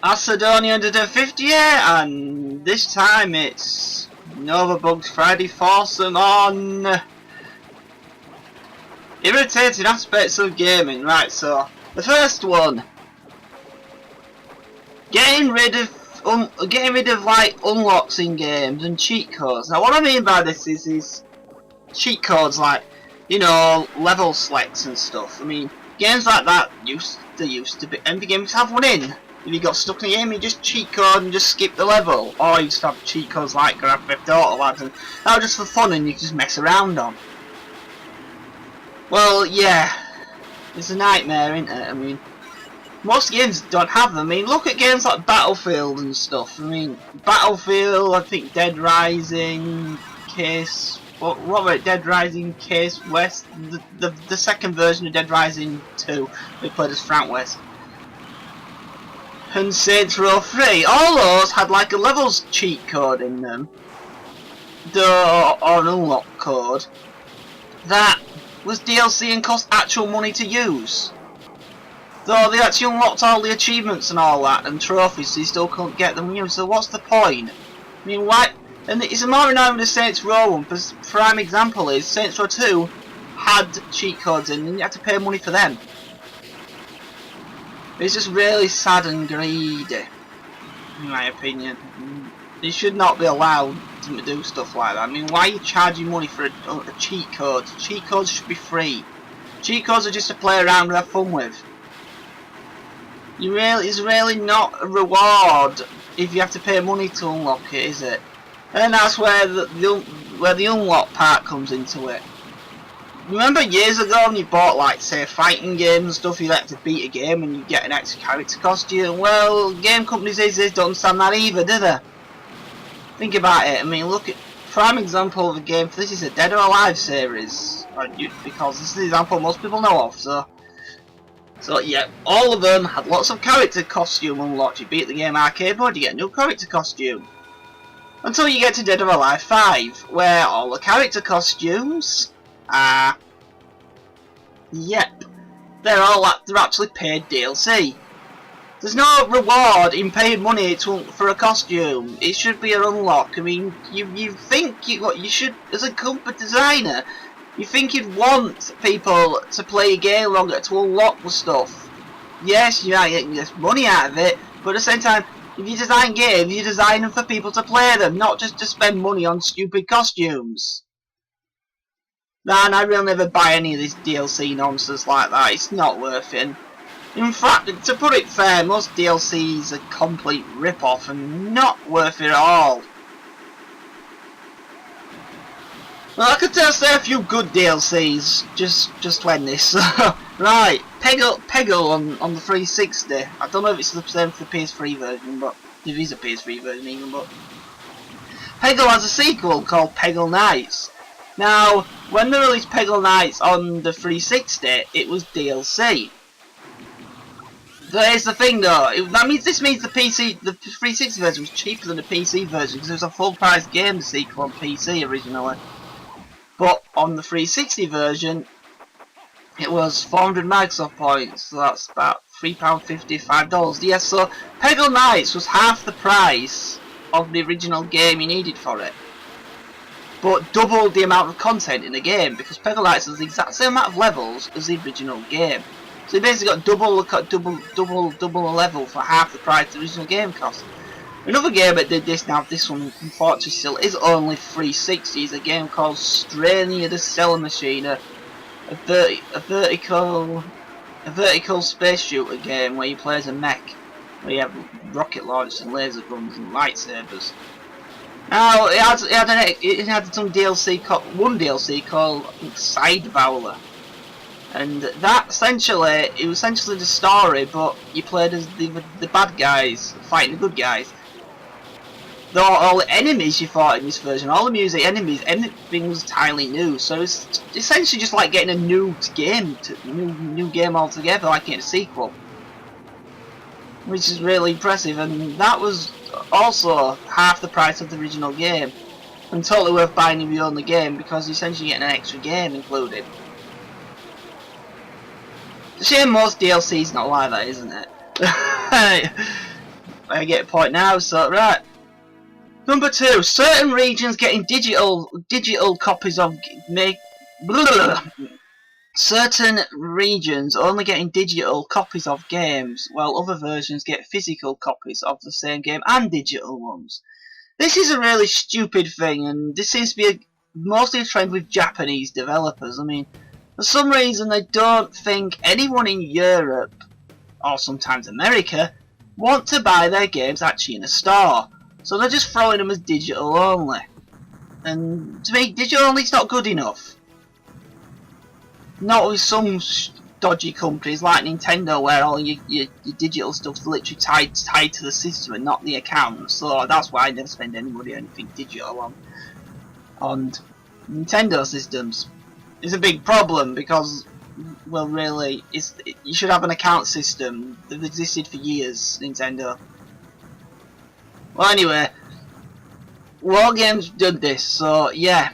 Macedonia under 58, and this time it's Novabugs Friday Foursome on irritating aspects of gaming. Right, so the first one, getting rid of like unlocks in games and cheat codes. Now what I mean by this is cheat codes like, you know, level selects and stuff. I mean, games like that used to be, and the games have one in. If you got stuck in a game, you just cheat code and just skip the level. Or you just have cheat codes like Grand Theft Auto lads, and that was just for fun and you can just mess around on. Well, yeah, it's a nightmare, isn't it? I mean, most games don't have them. I mean, look at games like Battlefield and stuff. I mean, Battlefield, I think Dead Rising, Case... what were it? Dead Rising, Case West, the second version of Dead Rising 2, we played as Frank West. And Saints Row 3, all those had like a levels cheat code in them, or an unlock code, that was DLC and cost actual money to use. Though they actually unlocked all the achievements and all that, and trophies, so you still couldn't get them used, so what's the point? I mean, why? And it's more annoying with the Saints Row one, because prime example is, Saints Row 2 had cheat codes in, and you had to pay money for them. It's just really sad and greedy, in my opinion. You should not be allowed to do stuff like that. I mean, why are you charging money for a cheat code? Cheat codes should be free. Cheat codes are just to play around and have fun with. It's really not a reward if you have to pay money to unlock it, is it? And that's where the unlock part comes into it. Remember years ago when you bought, like, say, fighting games and stuff, you had to beat a game and you get an extra character costume? Well, game companies these days don't understand that either, do they? Think about it. I mean, look at prime example of a game. This is a Dead or Alive series, because this is the example most people know of. So yeah, all of them had lots of character costume unlocked. You beat the game arcade mode, you get a new character costume. Until you get to Dead or Alive 5, where all the character costumes are, yep, they're actually paid DLC. There's no reward in paying money for a costume. It should be an unlock. I mean, you think you should, as a company designer, you think you'd want people to play a game longer to unlock the stuff. Yes, you might get money out of it, but at the same time, if you design games, you design them for people to play them, not just to spend money on stupid costumes. Man, I really never buy any of this DLC nonsense like that. It's not worth it. In fact, to put it fair, most DLCs are complete rip-off and not worth it at all. Well, I could say a few good DLCs just when this. Right, Peggle on the 360. I don't know if it's the same for the PS3 version, but if it is a PS3 version even. But Peggle has a sequel called Peggle Nights. Now, when they released Peggle Nights on the 360, it was DLC. But here's the thing though, this means the 360 version was cheaper than the PC version because it was a full price game, the sequel on PC originally. But on the 360 version, it was 400 Microsoft points, so that's about £3.50, $5. Yes, so Peggle Nights was half the price of the original game you needed for it. But doubled the amount of content in the game, because Peggle Nights has the exact same amount of levels as the original game. So you basically got double the level for half the price the original game cost. Another game that did this, now this one unfortunately still is only 360, is a game called Strania the Cell Machine, a vertical space shooter game where you play as a mech, where you have rocket launchers and laser guns and lightsabers. Now it had some DLC, one DLC called Sidebowler. And that it was essentially the story, but you played as the bad guys fighting the good guys. Though all the enemies you fought in this version, all the music, enemies, everything was entirely new. So it's essentially just like getting a new game altogether, like getting a sequel, which is really impressive. And that was also half the price of the original game, and totally worth buying if you own the game because you're essentially getting an extra game included. It's a shame most DLC's not like that, isn't it? I get a point now, so right. Number 2, certain regions getting digital copies of certain regions only getting digital copies of games, while other versions get physical copies of the same game and digital ones. This is a really stupid thing, and this seems to be mostly a trend with Japanese developers. I mean, for some reason I don't think anyone in Europe, or sometimes America, want to buy their games actually in a store. So they're just throwing them as digital only. And to me, digital only is not good enough. Not with some dodgy companies like Nintendo, where all your digital stuff's literally tied to the system and not the account. So that's why I never spend any money on anything digital on Nintendo systems. It's a big problem because, well, really, you should have an account system. They've existed for years, Nintendo. Well, anyway, War Games did this, so yeah.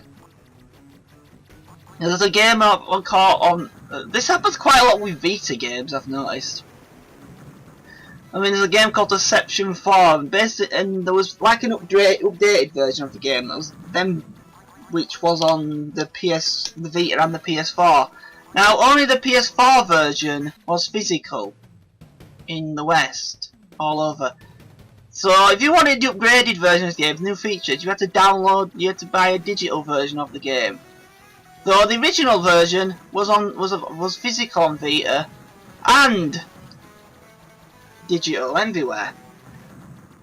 There's a game on this happens quite a lot with Vita games, I've noticed. I mean, there's a game called Deception 4, and there was like an updated version of the game that was then, which was on the Vita and the PS4. Now, only the PS4 version was physical in the West, all over. So, if you wanted the upgraded version of the game, new features, you had to buy a digital version of the game. Though the original version was physical on Vita and digital everywhere.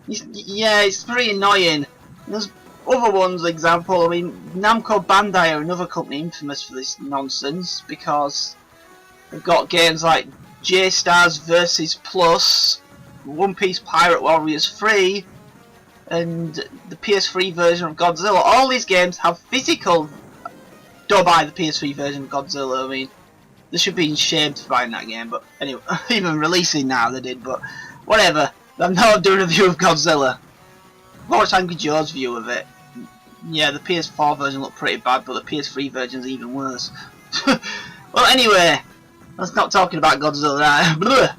Yeah, it's pretty annoying. There's other ones, example, I mean, Namco Bandai are another company infamous for this nonsense because they've got games like J-Stars vs. Plus, One Piece Pirate Warriors 3, and the PS3 version of Godzilla. All these games have physical. Don't buy the PS3 version of Godzilla. I mean, they should be ashamed for buying that game. But anyway, even releasing now they did. But whatever. I'm not doing a review of Godzilla. I've watched Angry Joe's view of it. Yeah, the PS4 version looked pretty bad, but the PS3 version's even worse. Well, anyway, let's not talking about Godzilla. Right?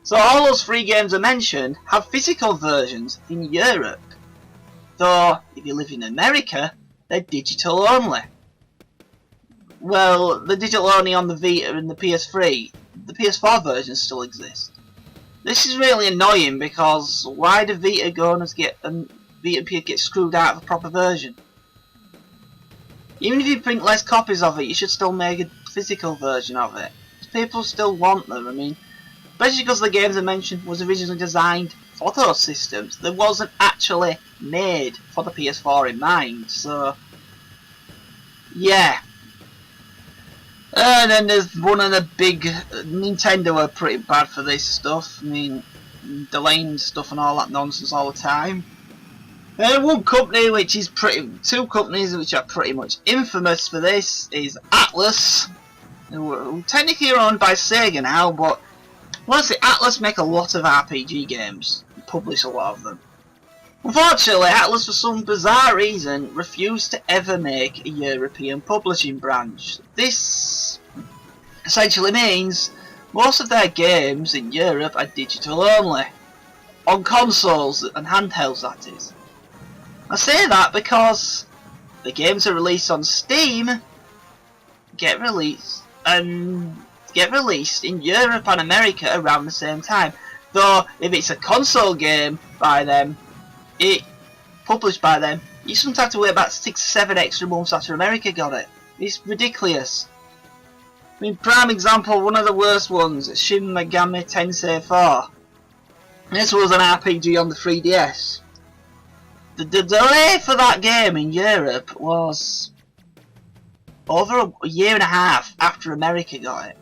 So all those 3 games I mentioned have physical versions in Europe. Though, if you live in America, they're digital only. Well, the digital only on the Vita and the PS3. The PS4 versions still exist. This is really annoying because why do Vita owners get screwed out of a proper version? Even if you print less copies of it, you should still make a physical version of it. People still want them. I mean, especially because the games I mentioned was originally designed for those systems. They wasn't actually made for the PS4 in mind. So, yeah. And then there's one of the big Nintendo are pretty bad for this stuff. I mean, delaying stuff and all that nonsense all the time. And two companies which are pretty much infamous for this is Atlas, who technically are owned by Sega now, but honestly, Atlas make a lot of RPG games, publish a lot of them. Unfortunately, Atlas, for some bizarre reason, refused to ever make a European publishing branch. This essentially means most of their games in Europe are digital only. On consoles and handhelds, that is. I say that because the games are released on Steam, get released in Europe and America around the same time. Though, if it's a console game by them, published by them, you sometimes have to wait about 6 or 7 extra months after America got it. It's ridiculous. I mean, prime example, one of the worst ones, Shin Megami Tensei 4. This was an RPG on the 3DS. The delay for that game in Europe was over a year and a half after America got it.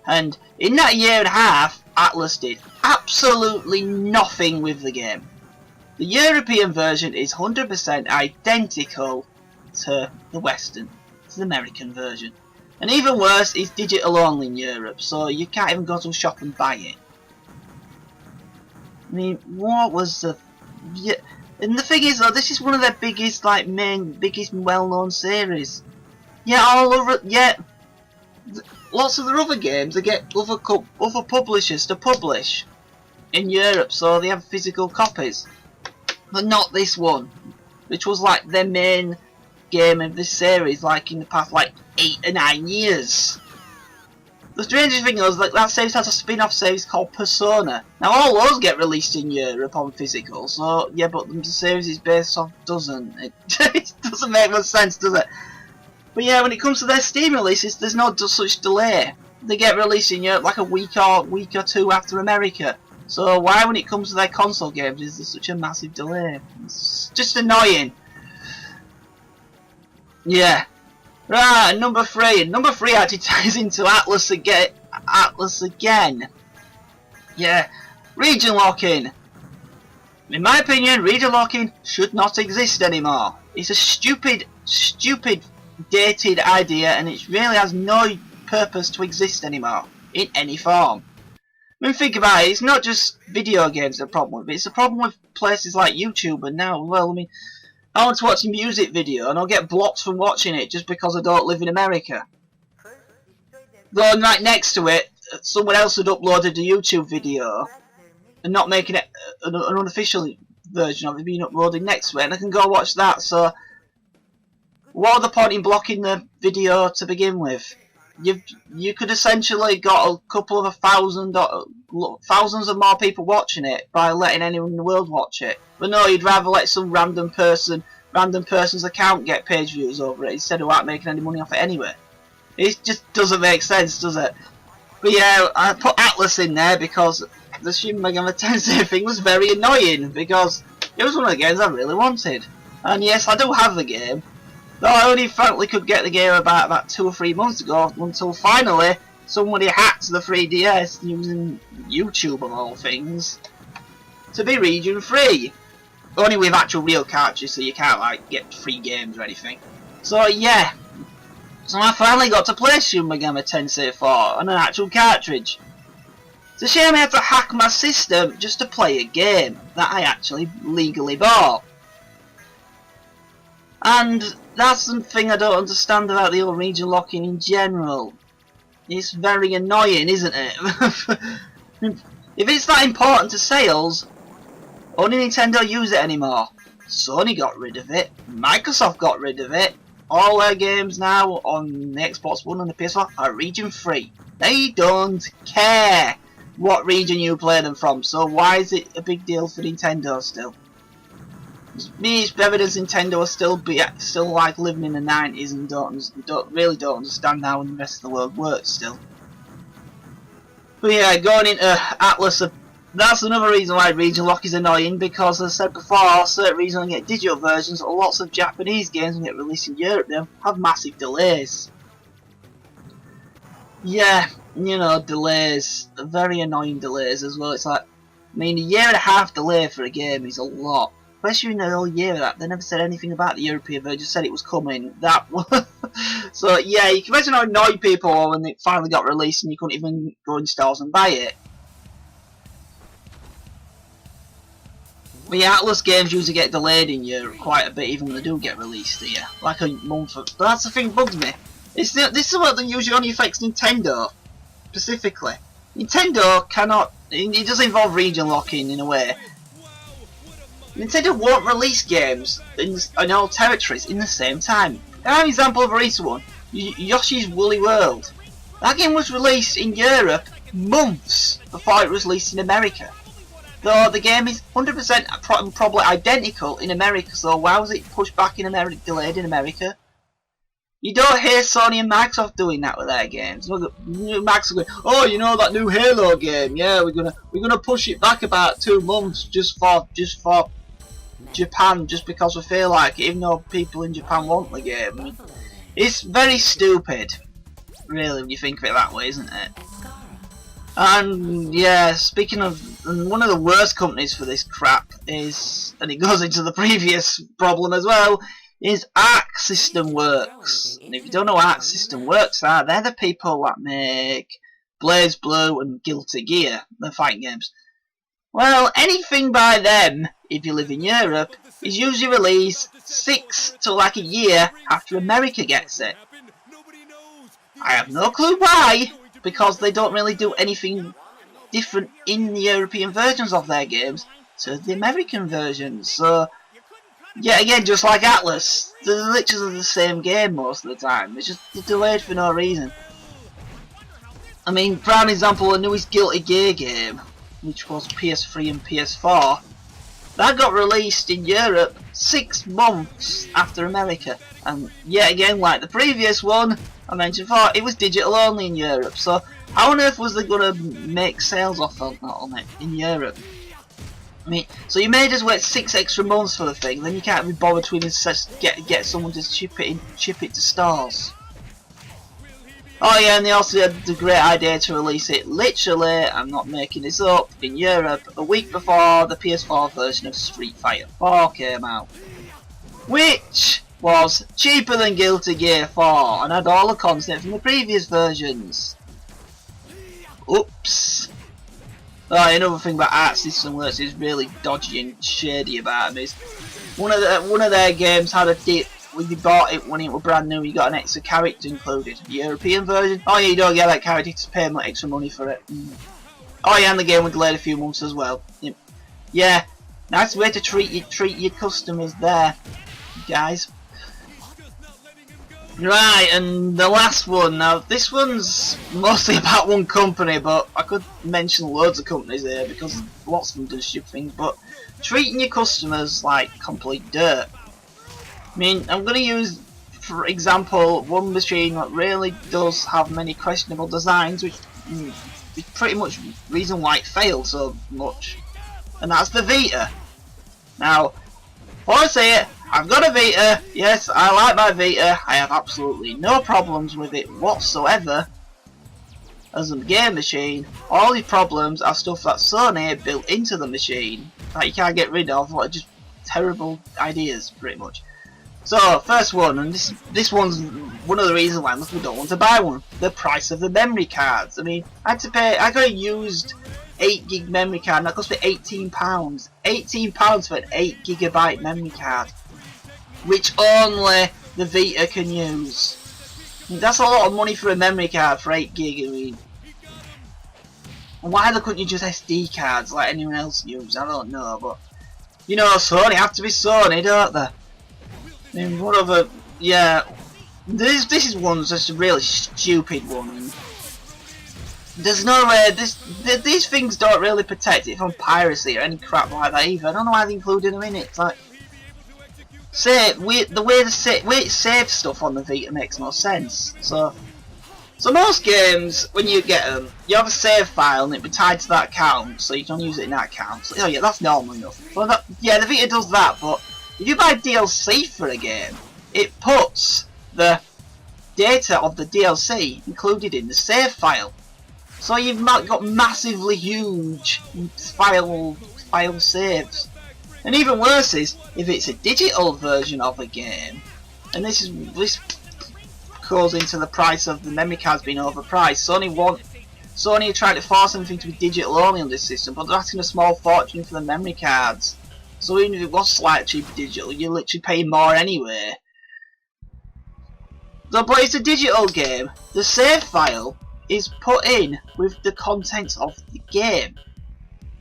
And in that year and a half, Atlas did absolutely nothing with the game. The European version is 100% identical to the American version. And even worse, it's digital only in Europe, so you can't even go to a shop and buy it. I mean, what was the... Yeah, and the thing is though, this is one of their biggest, biggest well-known series. Yeah, lots of their other games, they get other publishers to publish. in Europe, so they have physical copies. But not this one, which was like their main game of this series, like in the past like 8 or 9 years. The strangest thing was like that series has a spin-off series called Persona. Now all those get released in Europe on physical, so yeah, but the series is based off doesn't. It doesn't make much sense, does it? But yeah, when it comes to their Steam releases, there's no such delay. They get released in Europe like a week or two after America. So why, when it comes to their console games, is there such a massive delay? It's just annoying. Yeah. Right, number 3. Number 3 actually ties into Atlas again. Yeah. Region locking. In my opinion, region locking should not exist anymore. It's a stupid, dated idea, and it really has no purpose to exist anymore in any form. I mean, think about it. It's not just video games the problem with it. It's a problem with places like YouTube and now. Well, I mean, I want to watch a music video and I'll get blocked from watching it just because I don't live in America. Though right next to it, someone else had uploaded a YouTube video and not making it an unofficial version of it being uploaded next to it, and I can go watch that. So, what are the point in blocking the video to begin with? You could essentially got a couple of thousands of more people watching it by letting anyone in the world watch it. But no, you'd rather let some random person's account get page views over it instead of without making any money off it anyway. It just doesn't make sense, does it? But yeah, I put Atlas in there because the Shin Megami Tensei thing was very annoying, because it was one of the games I really wanted. And yes, I do have the game. Though I only finally could get the game about 2 or 3 months ago, until finally somebody hacked the 3DS using YouTube of all things to be region free. Only with actual real cartridges, so you can't like get free games or anything. So yeah, so I finally got to play Shin Megami Tensei 4 on an actual cartridge. It's a shame I had to hack my system just to play a game that I actually legally bought. And that's something I don't understand about the whole region locking in general. It's very annoying, isn't it? If it's that important to sales, only Nintendo use it anymore. Sony got rid of it. Microsoft got rid of it. All their games now on the Xbox One and the PS4 are region free. They don't care what region you play them from, so why is it a big deal for Nintendo still? Me, it's evidence Nintendo are still like living in the 90s and don't understand how the rest of the world works still. But yeah, going into Atlas, that's another reason why region lock is annoying, because as I said before, certain reasons I get digital versions, or lots of Japanese games when get released in Europe now have massive delays. Yeah, you know, delays, very annoying delays as well. It's like, I mean, a 1.5 year delay for a game is a lot. Especially in the whole year of that, they never said anything about the European version, just said it was coming. That so yeah, you can imagine how annoyed people were when it finally got released and you couldn't even go in stores and buy it. But yeah, Atlas games usually get delayed in Europe quite a bit, even when they do get released here, like a month. But that's the thing that bugs me. This is what usually only affects Nintendo specifically. Nintendo cannot. It does involve region locking in a way. Nintendo won't release games in all territories in the same time. I have an example of a recent one, Yoshi's Woolly World. That game was released in Europe months before it was released in America. Though the game is 100% probably identical in America, so why was it pushed back in America, delayed in America? You don't hear Sony and Microsoft doing that with their games. Microsoft going, oh, you know that new Halo game? Yeah, we're gonna push it back about 2 months just for Japan, just because we feel like it, even though people in Japan want the game. It's very stupid, really, when you think of it that way, isn't it? And yeah, speaking of, one of the worst companies for this crap is, and it goes into the previous problem as well, is Arc System Works. And if you don't know what Arc System Works are, they're the people that make Blaze Blue and Guilty Gear, the fighting games. Well, anything by them, if you live in Europe, is usually released 6 to like a year after America gets it. I have no clue why, because they don't really do anything different in the European versions of their games to the American versions. So, yeah, again, just like Atlas, they're literally the same game most of the time. It's just delayed for no reason. I mean, prime example, the newest Guilty Gear game, which was PS3 and PS4, that got released in Europe 6 months after America. And yet again, like the previous one I mentioned before, it was digital only in Europe. So how on earth was they going to make sales off on it in Europe? I mean, so you made us wait 6 extra months for the thing, then you can't be bothered to even get someone to ship it to stores. Oh yeah, and they also had the great idea to release it literally, I'm not making this up, in Europe a week before the PS4 version of Street Fighter 4 came out. Which was cheaper than Guilty Gear 4 and had all the content from the previous versions. Oops. Oh, another thing about Art System Works is really dodgy and shady about them is one of their games had a dip. When you bought it when it was brand new, you got an extra character included. The European version, oh yeah, you don't get that character to pay extra money for it. Oh yeah, and the game was delayed a few months as well. Yeah, nice way to treat your customers there, guys. Right, and the last one. Now, this one's mostly about one company, but I could mention loads of companies here because lots of them do stupid things. But treating your customers like complete dirt. I mean, I'm going to use, for example, one machine that really does have many questionable designs, which is pretty much the reason why it failed so much, and that's the Vita. Now, before I say it, I've got a Vita. Yes, I like my Vita. I have absolutely no problems with it whatsoever as a game machine. All the problems are stuff that Sony built into the machine that you can't get rid of. What are just terrible ideas, pretty much. So, first one, and this one's one of the reasons why most people don't want to buy one. The price of the memory cards. I mean, I got a used 8 gig memory card, and that cost me £18. £18 for an 8 GB memory card, which only the Vita can use. I mean, that's a lot of money for a memory card for 8 gig. I mean, why couldn't you just SD cards like anyone else use? I don't know, but you know, Sony have to be Sony, don't they? I mean, whatever. Yeah, this is one's just a really stupid one. There's no way these things don't really protect it from piracy or any crap like that either. I don't know why they included them in it. It's like, the way it saves stuff on the Vita makes no sense. So most games, when you get them, you have a save file and it be tied to that account, so you don't use it in that account. So, oh yeah, that's normal enough. Well, yeah, the Vita does that, but if you buy DLC for a game, it puts the data of the DLC included in the save file. So you've got massively huge file saves. And even worse is, if it's a digital version of a game, and this goes into the price of the memory cards being overpriced. Sony are trying to force everything to be digital only on this system, but they're asking a small fortune for the memory cards. So even if it was slightly cheaper digital, you're literally paying more anyway. So, but it's a digital game. The save file is put in with the contents of the game.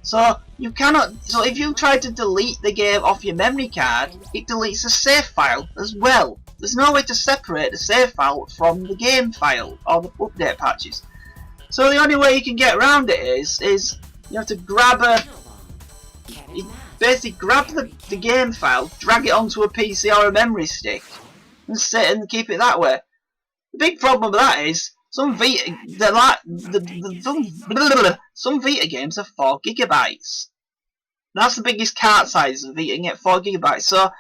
So you cannot. So if you try to delete the game off your memory card, it deletes the save file as well. There's no way to separate the save file from the game file or the update patches. So the only way you can get around it is you have to basically grab the game file, drag it onto a PC or a memory stick, and sit and keep it that way. The big problem with that is some Vita games are 4 gigabytes. That's the biggest cart size of Vita, can get 4 gigabytes. So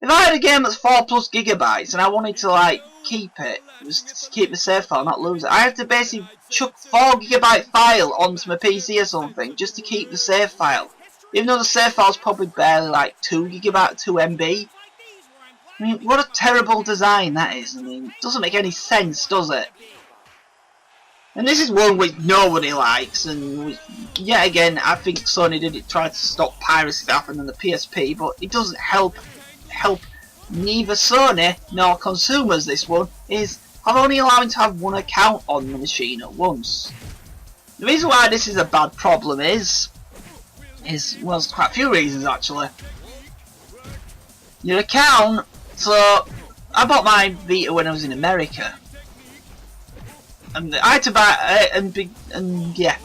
if I had a game that's 4+ gigabytes and I wanted to like keep it, just keep the save file, not lose it, I have to basically chuck 4 gigabyte file onto my PC or something just to keep the save file. Even though the save file's probably barely like 2 gigabyte, 2 MB. I mean, what a terrible design that is. I mean, it doesn't make any sense, does it? And this is one which nobody likes, and yet again, I think Sony did try to stop piracy happening on the PSP, but it doesn't help neither Sony nor consumers. This one is I'm only allowing to have one account on the machine at once. The reason why this is a bad problem is well, there's quite a few reasons actually. Your account, so I bought my Vita when I was in America, and I had to buy and yeah,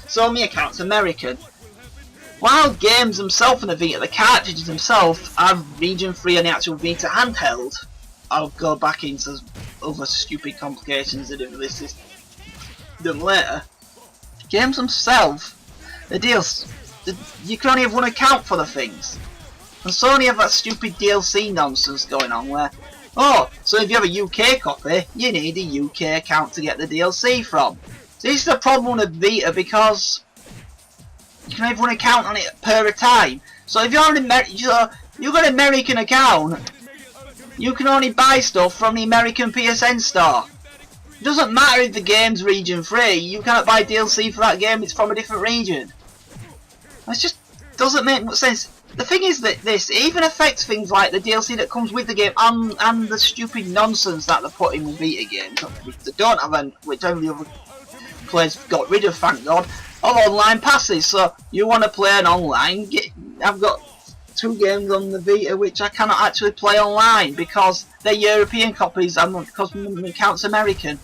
so my account's American. While games themselves on the Vita, the cartridges themselves are region free on the actual Vita handheld. I'll go back into other stupid complications that have listed them later. Games themselves, the deals, you can only have one account for the things. And Sony have that stupid DLC nonsense going on where, oh, so if you have a UK copy, you need a UK account to get the DLC from. So this is the problem with Vita because you can have one account on it per time. So if you're you've got an American account, you can only buy stuff from the American PSN store. It doesn't matter if the game's region free, you cannot buy DLC for that game, it's from a different region. It just doesn't make much sense. The thing is that this even affects things like the DLC that comes with the game and the stupid nonsense that they're putting with Vita games, which they don't have, which only other players got rid of, thank God, of online passes. So you want to play an online, I've got 2 games on the Vita which I cannot actually play online because they're European copies and because my account's American.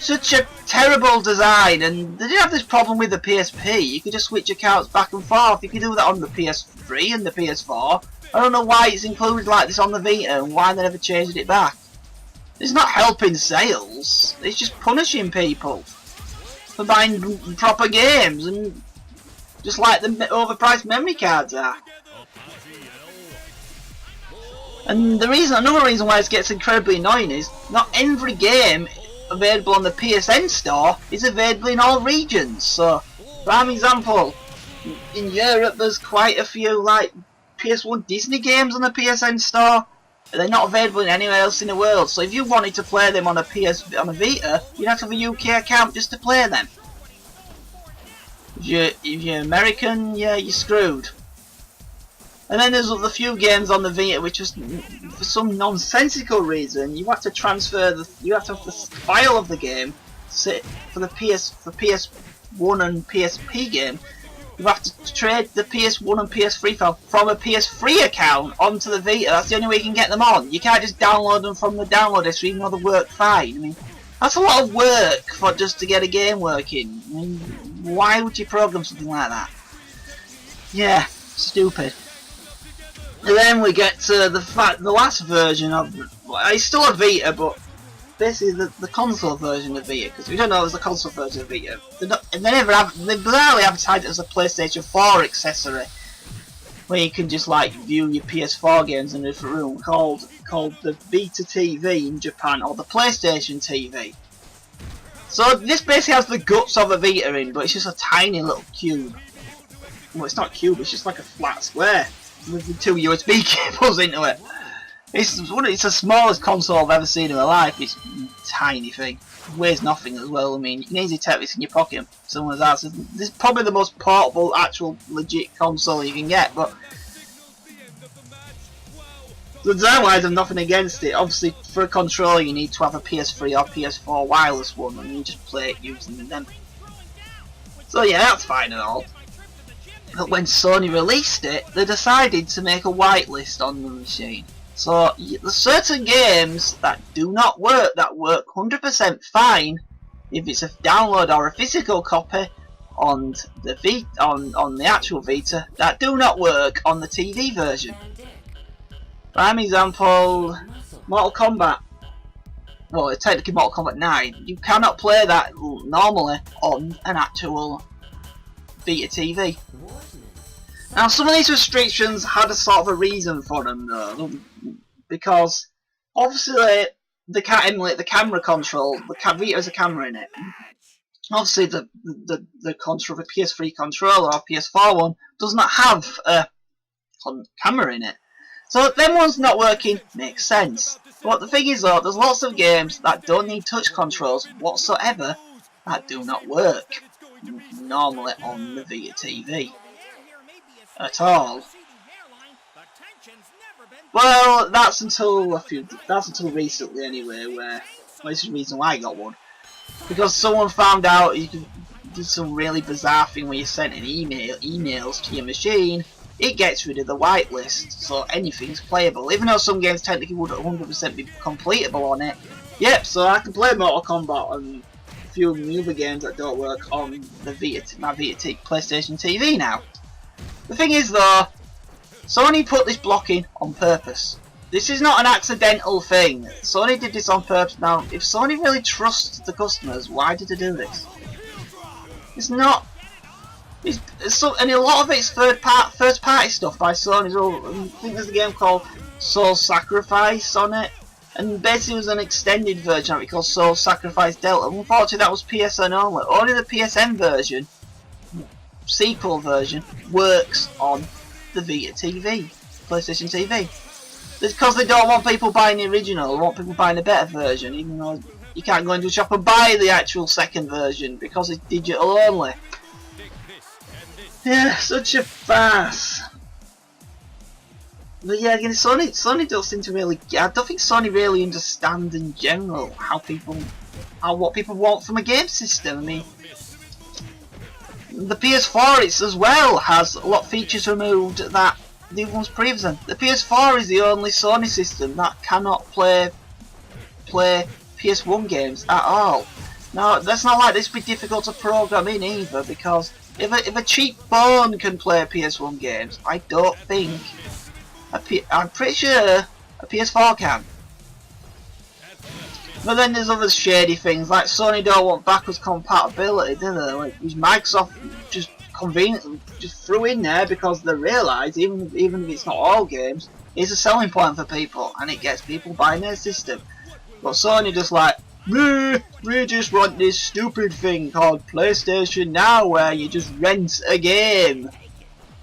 Such a terrible design, and they did have this problem with the PSP. You could just switch accounts back and forth. You could do that on the PS3 and the PS4. I don't know why it's included like this on the Vita and why they never changed it back. It's not helping sales, it's just punishing people for buying proper games, and just like the overpriced memory cards are. And the reason, another reason why it gets incredibly annoying is not every game available on the PSN store is available in all regions. So, for example, in Europe there's quite a few like PS1 Disney games on the PSN store. They're not available in anywhere else in the world. So if you wanted to play them on a Vita, you'd have to have a UK account just to play them. If you're American, yeah, you're screwed. And then there's a few games on the Vita which just, for some nonsensical reason, you have to transfer you have to have the file of the game for PS1 and PSP game. You have to trade the PS1 and PS3 file from a PS3 account onto the Vita. That's the only way you can get them on. You can't just download them from the download history even though they work fine. I mean, that's a lot of work for just to get a game working. I mean, why would you program something like that? Yeah, stupid. And then we get to the last version of, it's still a Vita, but basically the console version of Vita, because we don't know there's a console version of Vita. They barely advertise it as a PlayStation 4 accessory, where you can just like view your PS4 games in a different room, called the Vita TV in Japan, or the PlayStation TV. So this basically has the guts of a Vita in, but it's just a tiny little cube. Well, it's not a cube, it's just like a flat square with the 2 USB cables into it. It's the smallest console I've ever seen in my life. It's a tiny thing. It weighs nothing as well. I mean, you can easily take this in your pocket. Someone's asked. This is probably the most portable, actual, legit console you can get. But the design-wise, I've nothing against it. Obviously, for a controller, you need to have a PS3 or PS4 wireless one, and you just play it using them. So yeah, that's fine and all. But when Sony released it, they decided to make a whitelist on the machine. So there's certain games that do not work, that work 100% fine if it's a download or a physical copy on the actual Vita, that do not work on the TV version. Prime example, Mortal Kombat. Well, it's technically Mortal Kombat 9. You cannot play that normally on an actual Vita TV. Now, some of these restrictions had a sort of a reason for them, though, because obviously they can't emulate the camera control. The Vita has a camera in it. Obviously, the control, the PS3 controller or PS4 one does not have a camera in it. So them ones not working makes sense. But the thing is, though, there's lots of games that don't need touch controls whatsoever that do not work normally on the Vita TV at all. Well, that's until recently anyway, where this is the reason why I got one. because someone found out you could do some really bizarre thing where you sent an emails to your machine. It gets rid of the whitelist, so anything's playable. Even though some games technically would 100% be completable on it. Yep, so I can play Mortal Kombat and a few of the other games that don't work on the my Vita PlayStation TV now. The thing is though, Sony put this block in on purpose. This is not an accidental thing. Sony did this on purpose. Now, if Sony really trusts the customers, why did they do this? It's not. And a lot of it's first party stuff by Sony. I think there's a game called Soul Sacrifice on it, and basically it was an extended version of it called Soul Sacrifice Delta. Unfortunately, that was PSN only. Only the PSN version, sequel version, works on the Vita TV, PlayStation TV. It's because they don't want people buying the original. They want people buying a better version, even though you can't go into a shop and buy the actual second version because it's digital only. Yeah, such a farce. But yeah, again, Sony don't seem to really. I don't think Sony really understands in general what people want from a game system. I mean, the PS4 as well has a lot of features removed that the ones previously. The PS4 is the only Sony system that cannot play PS1 games at all. Now, that's not like this be difficult to program in either, because if a cheap phone can play PS1 games, I don't think I'm pretty sure a PS4 can. But then there's other shady things, like Sony don't want backwards compatibility, do they? Like, which Microsoft just conveniently just threw in there because they realise even if it's not all games, it's a selling point for people and it gets people buying their system. But Sony just like, we just want this stupid thing called PlayStation Now where you just rent a game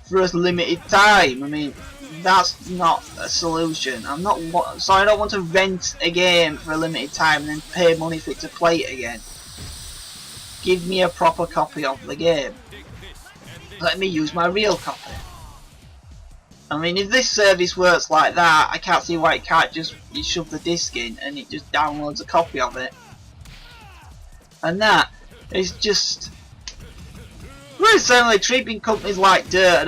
for a limited time. I mean, that's not a solution. I don't want to rent a game for a limited time and then pay money for it to play it again. Give me a proper copy of the game. Let me use my real copy. I mean, if this service works like that, I can't see why it can't just you shove the disc in and it just downloads a copy of it. And that is just really certainly treating companies like dirt.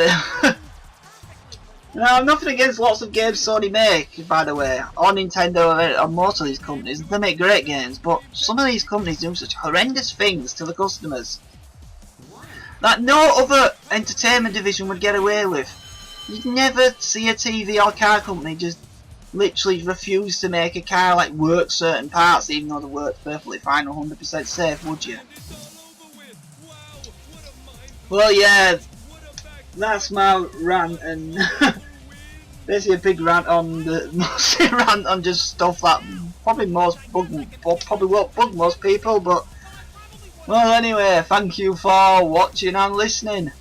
Now, nothing against lots of games Sony make, by the way, or Nintendo, or most of these companies. They make great games, but some of these companies do such horrendous things to the customers that no other entertainment division would get away with. You'd never see a TV or car company just literally refuse to make a car like work certain parts even though they work perfectly fine or 100% safe, would you? Well, yeah, that's my rant, and basically a big rant on mostly rant on just stuff that probably won't bug most people, but well, anyway, thank you for watching and listening.